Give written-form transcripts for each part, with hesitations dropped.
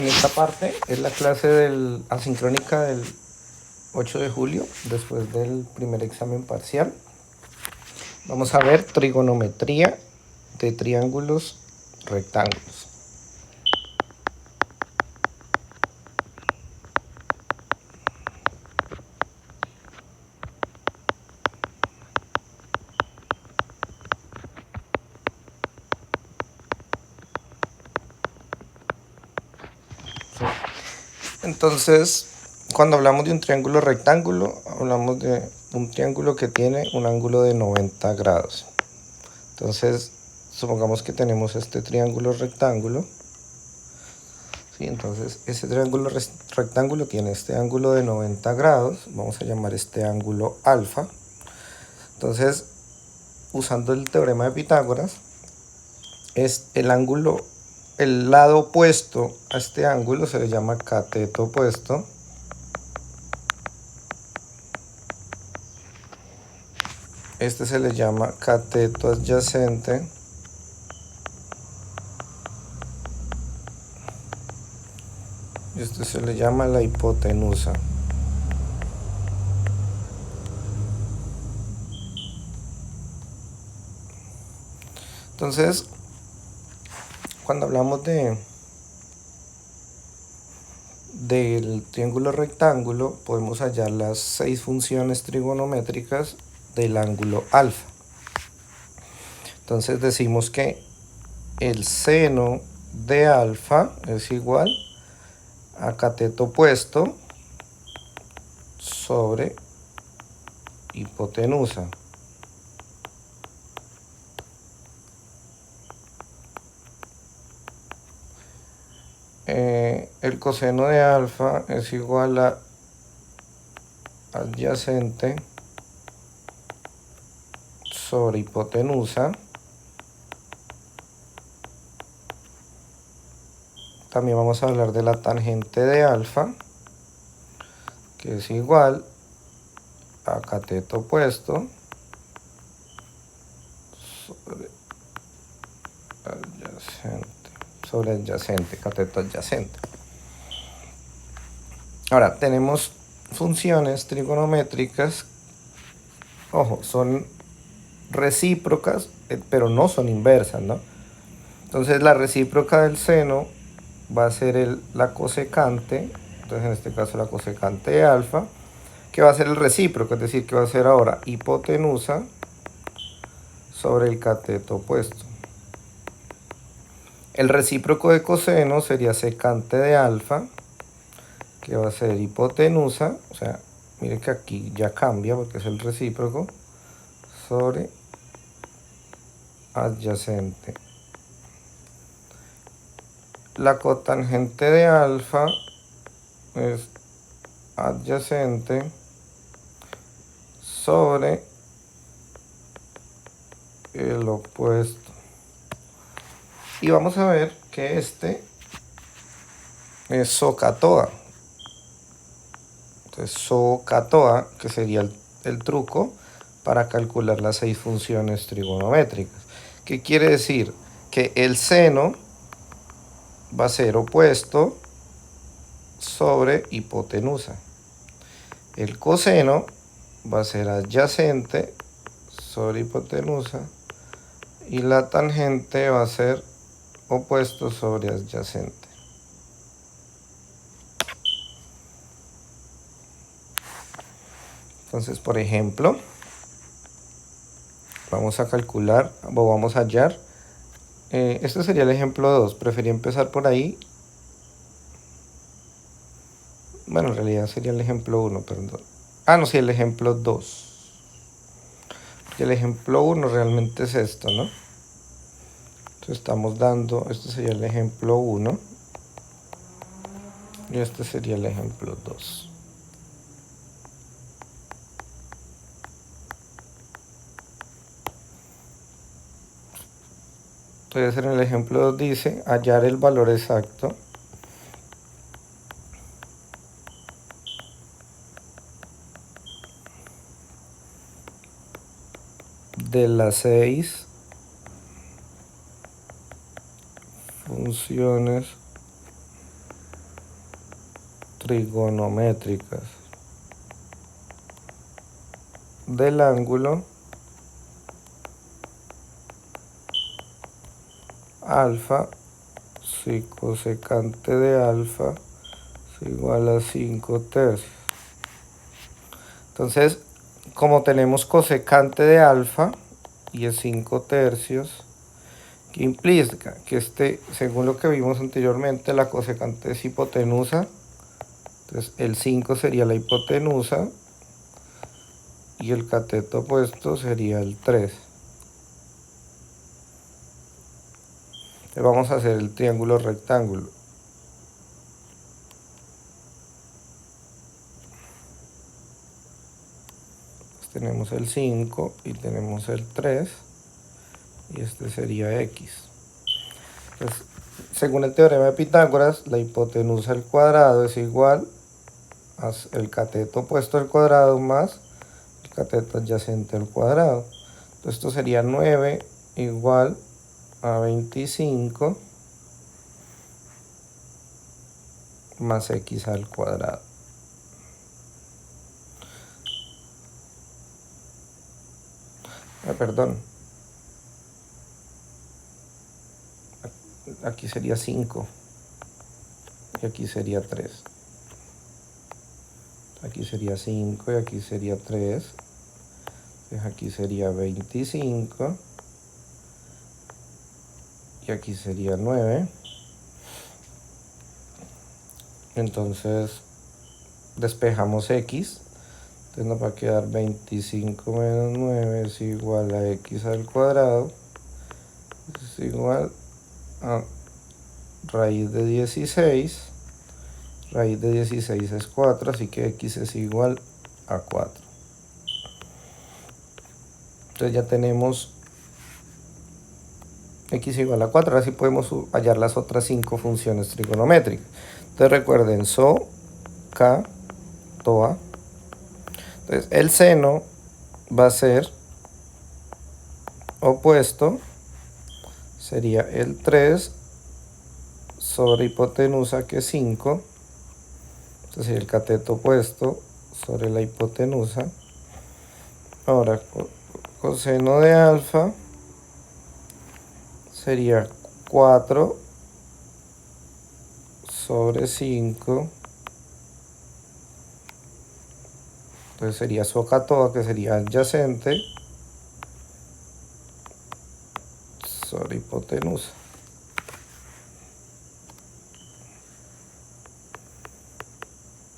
En esta parte es la clase asincrónica del 8 de julio, después del primer examen parcial. Vamos a ver trigonometría de triángulos rectángulos. Entonces, cuando hablamos de un triángulo rectángulo, hablamos de un triángulo que tiene un ángulo de 90 grados. Entonces, supongamos que tenemos este triángulo rectángulo. ¿Sí? Entonces, ese triángulo rectángulo tiene este ángulo de 90 grados. Vamos a llamar este ángulo alfa. Entonces, usando el teorema de Pitágoras, es el lado opuesto a este ángulo se le llama cateto opuesto. Este se le llama cateto adyacente. Y este se le llama la hipotenusa. Entonces, cuando hablamos del triángulo rectángulo, podemos hallar las 6 funciones trigonométricas del ángulo alfa. Entonces decimos que el seno de alfa es igual a cateto opuesto sobre hipotenusa. El coseno de alfa es igual a adyacente sobre hipotenusa. También vamos a hablar de la tangente de alfa, que es igual a cateto opuesto sobre adyacente, cateto adyacente. Ahora, tenemos funciones trigonométricas, ojo, son recíprocas, pero no son inversas, ¿no? Entonces la recíproca del seno va a ser la cosecante, entonces en este caso la cosecante de alfa, que va a ser el recíproco, es decir, que va a ser ahora hipotenusa sobre el cateto opuesto. El recíproco de coseno sería secante de alfa, que va a ser hipotenusa, o sea, miren que aquí ya cambia porque es el recíproco, sobre adyacente. La cotangente de alfa es adyacente sobre el opuesto. Y vamos a ver que este es SOHCAHTOA. Entonces, SOHCAHTOA, que sería el truco para calcular las 6 funciones trigonométricas. ¿Qué quiere decir? Que el seno va a ser opuesto sobre hipotenusa. El coseno va a ser adyacente sobre hipotenusa. Y la tangente va a ser opuesto sobre adyacente. Entonces, por ejemplo, vamos a calcular o vamos a hallar. Este sería el ejemplo 2. Preferí empezar por ahí. Bueno, en realidad sería el ejemplo 1, perdón. No, sí, el ejemplo 2. Y el ejemplo 1 realmente es esto, ¿no? Entonces estamos dando, este sería el ejemplo 1. Y este sería el ejemplo 2. Entonces en el ejemplo 2 dice hallar el valor exacto de las 6 funciones trigonométricas del ángulo alfa si cosecante de alfa es igual a 5 tercios. Entonces, como tenemos cosecante de alfa y es 5 tercios, que implica que según lo que vimos anteriormente, la cosecante es hipotenusa. Entonces el 5 sería la hipotenusa y el cateto opuesto sería el 3. Entonces vamos a hacer el triángulo rectángulo. Pues tenemos el 5 y tenemos el 3 y este sería X. Entonces, según el teorema de Pitágoras, la hipotenusa al cuadrado es igual el cateto opuesto al cuadrado más el cateto adyacente al cuadrado. Entonces esto sería 9 igual a 25 más x al cuadrado. Perdón. Aquí sería 5 y aquí sería 3. Aquí sería 5 y aquí sería 3. Entonces aquí sería 25 y aquí sería 9. Entonces despejamos x. Entonces nos va a quedar 25 menos 9 es igual a x al cuadrado. Es igual a raíz de 16. Raíz de 16 es 4, así que x es igual a 4. Entonces ya tenemos x igual a 4. Ahora sí podemos hallar las otras 5 funciones trigonométricas. Entonces recuerden, SO, K, TOA. Entonces el seno va a ser opuesto, sería el 3 sobre hipotenusa, que es 5. Entonces sería el cateto opuesto sobre la hipotenusa. Ahora, coseno de alfa sería 4 sobre 5. Entonces sería SOCATOA, que sería adyacente sobre hipotenusa.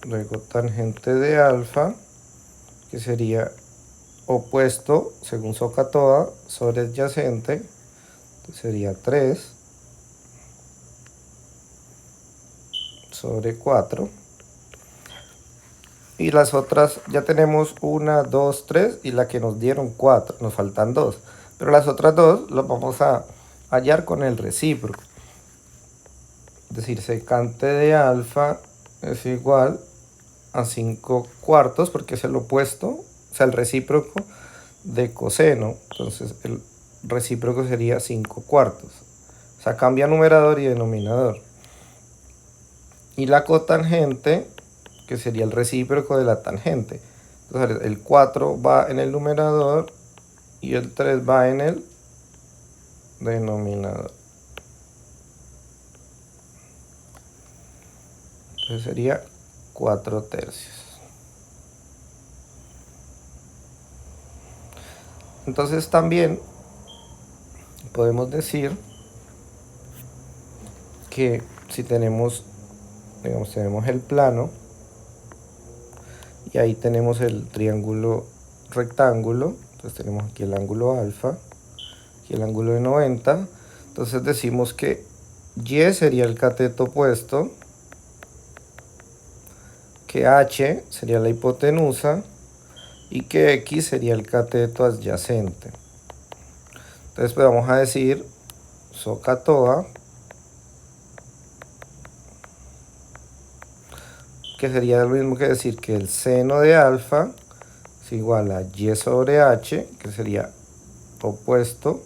Luego tangente de alfa, que sería opuesto, según SOCATOA, sobre adyacente. Entonces sería 3 sobre 4. Y las otras, ya tenemos 1, 2, 3 y la que nos dieron 4, nos faltan 2. Pero las otras 2 las vamos a hallar con el recíproco. Es decir, secante de alfa es igual a 5 cuartos, porque es el opuesto, o sea, el recíproco de coseno. Entonces el recíproco sería 5 cuartos. O sea, cambia numerador y denominador. Y la cotangente, que sería el recíproco de la tangente. Entonces el 4 va en el numerador y el 3 va en el denominador. Entonces sería 4 tercios. Entonces también podemos decir que si tenemos, digamos, tenemos el plano y ahí tenemos el triángulo rectángulo, entonces tenemos aquí el ángulo alfa, aquí el ángulo de 90, entonces decimos que Y sería el cateto opuesto, que H sería la hipotenusa y que X sería el cateto adyacente. Entonces pues vamos a decir SOCATOA, que sería lo mismo que decir que el seno de alfa es igual a Y sobre H, que sería opuesto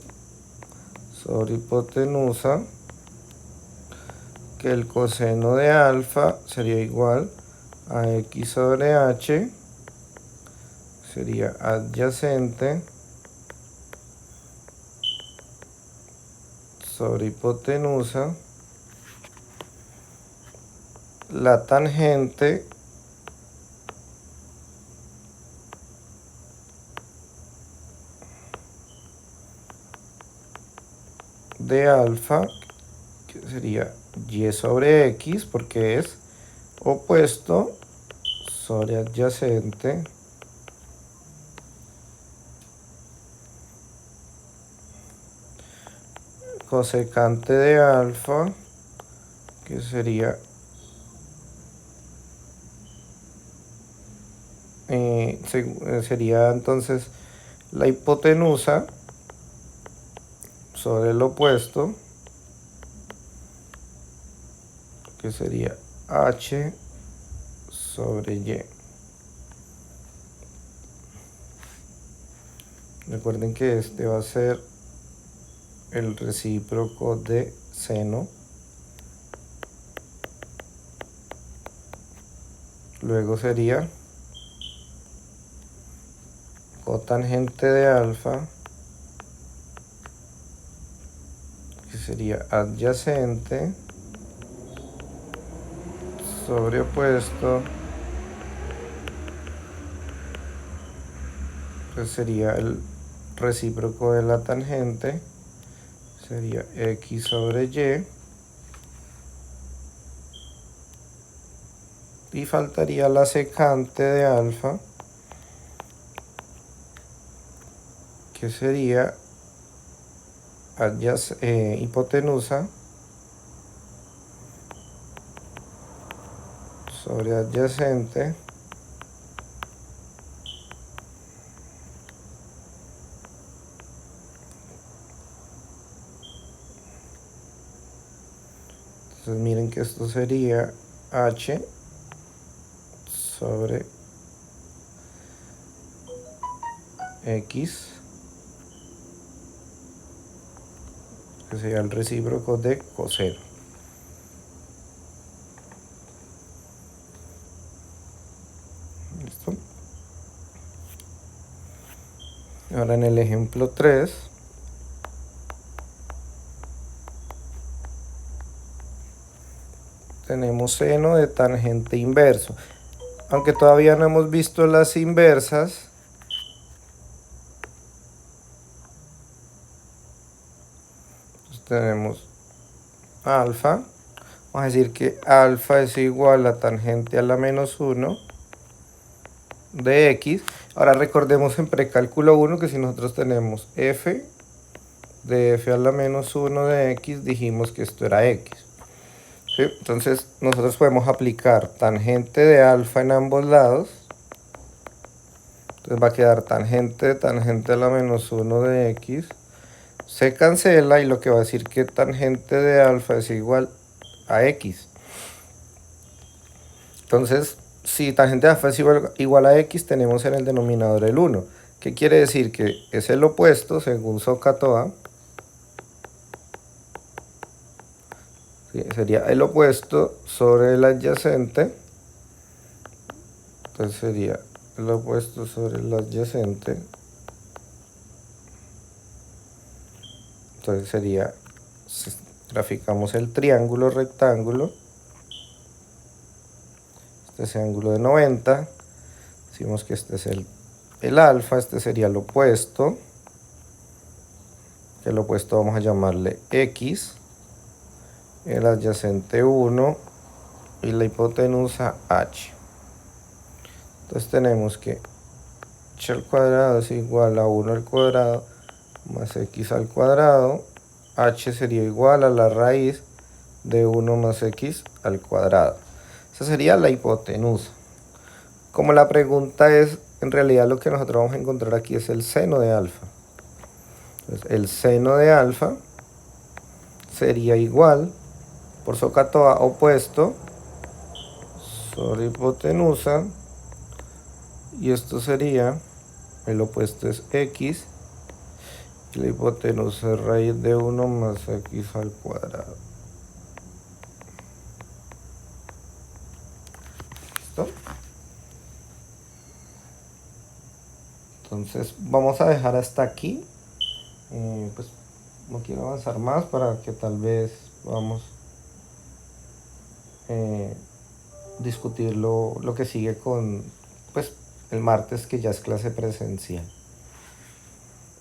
sobre hipotenusa, que el coseno de alfa sería igual AX sobre H sería adyacente sobre hipotenusa. La tangente de alfa, que sería y sobre x, porque es opuesto sobre adyacente cosecante de alfa, que sería sería entonces la hipotenusa sobre el opuesto, que sería H sobre Y. Recuerden que este va a ser el recíproco de seno. Luego sería cotangente de alfa, que sería adyacente sobre opuesto, que sería el recíproco de la tangente, sería X sobre Y. Y faltaría la secante de alfa, que sería hipotenusa sobre adyacente entonces miren que esto sería H sobre X, que sería el recíproco de coseno. ¿Listo? Ahora en el ejemplo 3, tenemos seno de tangente inverso. Aunque todavía no hemos visto las inversas, pues tenemos alfa. Vamos a decir que alfa es igual a tangente a la menos 1 de x. Ahora recordemos en precálculo 1 que si nosotros tenemos f de f a la menos 1 de x, dijimos que esto era x. ¿Sí? Entonces nosotros podemos aplicar tangente de alfa en ambos lados. Entonces va a quedar tangente a la menos 1 de x. Se cancela y lo que va a decir que tangente de alfa es igual a x. Entonces, si tangente de alfa es igual a x, tenemos en el denominador el 1. ¿Qué quiere decir? Que es el opuesto, según SOHCAHTOA. ¿Sí? Sería el opuesto sobre el adyacente. Entonces sería el opuesto sobre el adyacente. Entonces sería, si graficamos el triángulo rectángulo, este es el ángulo de 90, decimos que este es el alfa, este sería el opuesto, que el opuesto vamos a llamarle x, el adyacente 1 y la hipotenusa h. Entonces tenemos que h al cuadrado es igual a 1 al cuadrado más x al cuadrado. H sería igual a la raíz de 1 más x al cuadrado. Esa sería la hipotenusa. Como la pregunta es, en realidad lo que nosotros vamos a encontrar aquí es el seno de alfa. Entonces, el seno de alfa sería igual, por SOHCAHTOA, opuesto sobre hipotenusa. Y esto sería, el opuesto es x, y la hipotenusa es raíz de 1 más x al cuadrado. ¿Listo? Entonces vamos a dejar hasta aquí. Pues no quiero avanzar más para que tal vez podamos discutir lo que sigue con pues el martes, que ya es clase presencial.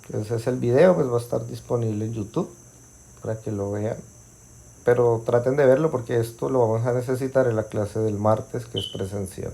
Entonces el video pues va a estar disponible en YouTube para que lo vean. Pero traten de verlo porque esto lo vamos a necesitar en la clase del martes, que es presencial.